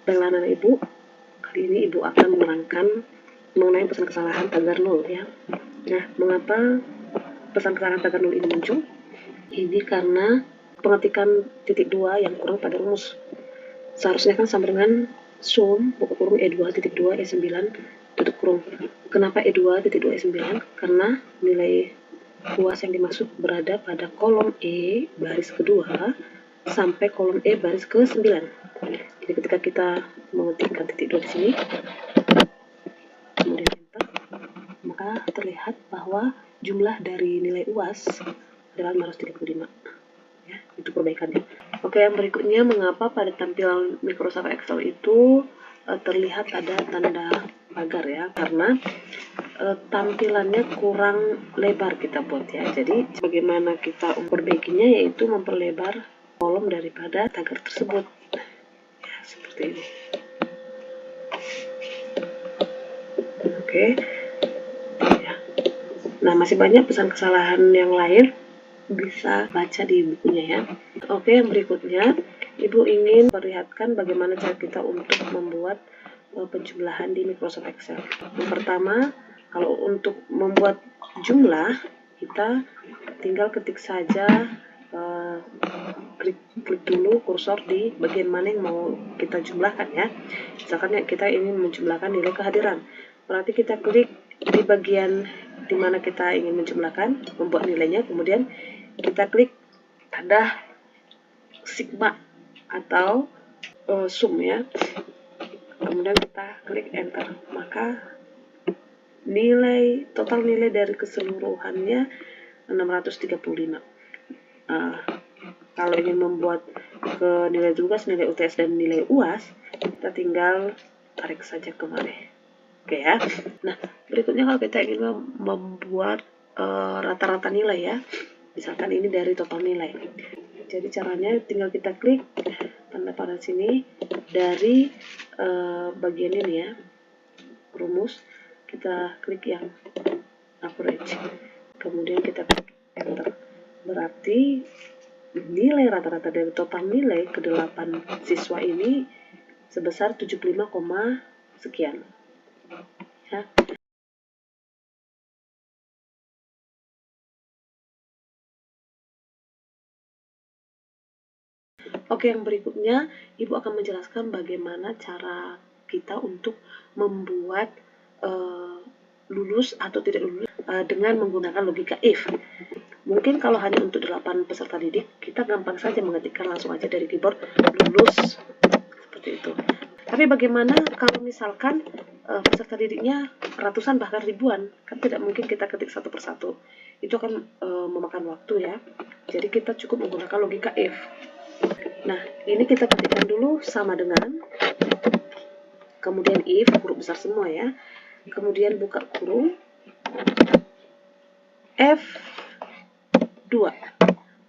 Dengan Ibu, kali ini Ibu akan menerangkan mengenai pesan kesalahan tagar 0 ya. Nah, mengapa pesan kesalahan tagar 0 ini muncul? Ini karena pengetikan titik 2 yang kurang pada rumus. Seharusnya kan sama dengan sum buka kurung E2 titik 2 E9 tutup kurung. Kenapa E2 titik 2 E9? Karena nilai UAS yang dimaksud berada pada kolom E baris kedua sampai kolom E baris ke-9. Jadi ketika kita mengetikkan titik 2 di sini, kemudian enter, maka terlihat bahwa jumlah dari nilai UAS adalah 535. Ya, itu perbaikannya. Oke, yang berikutnya, mengapa pada tampilan Microsoft Excel itu terlihat ada tanda pagar ya? Karena tampilannya kurang lebar kita buat ya. Jadi bagaimana kita memperbaikinya, yaitu memperlebar kolom daripada tagar tersebut. Ya, seperti ini. Oke. Ya. Nah, masih banyak pesan kesalahan yang lain, bisa baca di bukunya ya. Oke, yang berikutnya, Ibu ingin perlihatkan bagaimana cara kita untuk membuat penjumlahan di Microsoft Excel. Yang pertama, kalau untuk membuat jumlah, kita tinggal ketik saja, klik dulu kursor di bagian mana yang mau kita jumlahkan ya. Misalkan ya, kita ingin menjumlahkan nilai kehadiran, berarti kita klik di bagian di mana kita ingin menjumlahkan, membuat nilainya, kemudian kita klik tanda sigma atau sum ya, kemudian kita klik enter, maka total nilai dari keseluruhannya 635. Kalau ingin membuat ke nilai tugas, nilai UTS dan nilai UAS, kita tinggal tarik saja kemari. Oke ya. Nah, berikutnya kalau kita ingin membuat rata-rata nilai ya, misalkan ini dari total nilai. Jadi caranya tinggal kita klik tanda panah sini, dari bagian ini ya, rumus, kita klik yang average, kemudian kita klik enter. Berarti nilai rata-rata dari total nilai ke-8 siswa ini sebesar 75, sekian ya. Oke, yang berikutnya Ibu akan menjelaskan bagaimana cara kita untuk membuat lulus atau tidak lulus dengan menggunakan logika if. Mungkin kalau hanya untuk 8 peserta didik, kita gampang saja mengetikkan langsung aja dari keyboard lulus, seperti itu. Tapi bagaimana kalau misalkan peserta didiknya ratusan bahkan ribuan, kan tidak mungkin kita ketik satu persatu. Itu akan memakan waktu ya. Jadi kita cukup menggunakan logika if. Nah, ini kita ketikkan dulu sama dengan, kemudian if, huruf besar semua ya, kemudian buka kurung, F2.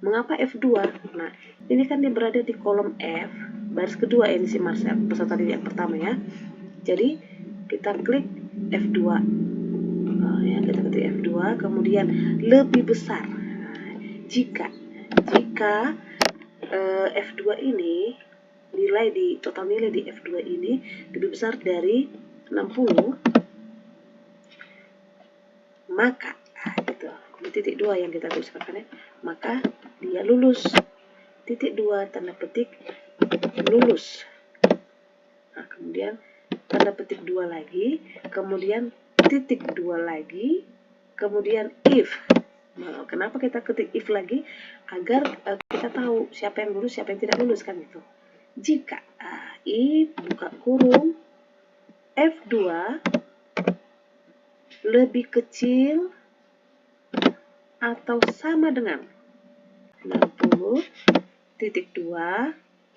Mengapa F2? Nah, ini kan dia berada di kolom F, baris kedua ini si Marcel, peserta didik yang pertama ya. Jadi, kita klik F2. Ya, kita ketik F2, kemudian lebih besar. Jika F2 ini, total nilai di F2 ini lebih besar dari 60, maka gitu. Di titik 2 yang kita tuliskan ya, maka dia lulus. Titik 2 tanda petik lulus. Nah, kemudian tanda petik 2 lagi, kemudian titik 2 lagi, kemudian if. Nah, kenapa kita ketik if lagi? Agar kita tahu siapa yang lulus, siapa yang tidak lulus kan itu. Jika if buka kurung F2 lebih kecil atau sama dengan 60.2,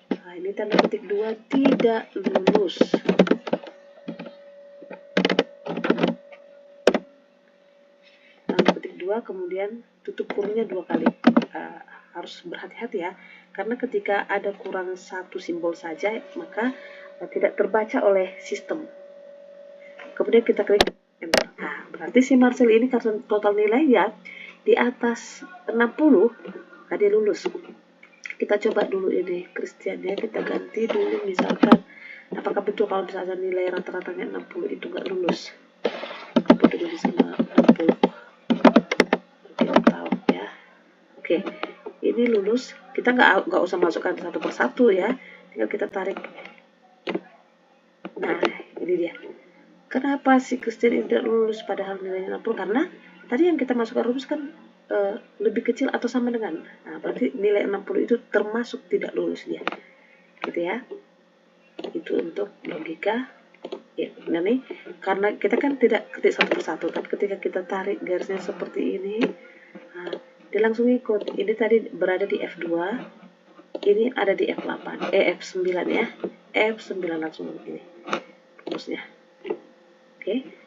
nah ini tanda petik 2 tidak lulus. Tanda petik 2, kemudian tutup kurungnya 2 kali. Harus berhati-hati ya, karena ketika ada kurang satu simbol saja, maka tidak terbaca oleh sistem. Kemudian kita klik enter. Nah, berarti si Marcel ini karena total nilai ya di atas 60, maka dia lulus. Kita coba dulu ini Christian ya, kita ganti dulu misalkan apakah kalau misalnya nilai rata-ratanya 60 itu nggak lulus, apa dulu bisa 60. Oke, tahu ya. Oke, ini lulus. Kita nggak usah masukkan satu persatu ya, tinggal kita tarik. Nah, ini dia. Kenapa si Christian ini tidak lulus padahal nilainya 60? Karena tadi yang kita masukkan rumus kan lebih kecil atau sama dengan. Nah, berarti nilai 60 itu termasuk tidak lulus dia. Gitu ya. Itu untuk logika. Ya, nah nih, karena kita kan tidak ketik satu persatu, tapi ketika kita tarik garisnya seperti ini, nah, dia langsung ikut. Ini tadi berada di F2, ini ada di F8, F9 ya. F9 langsung ini rumusnya. Oke.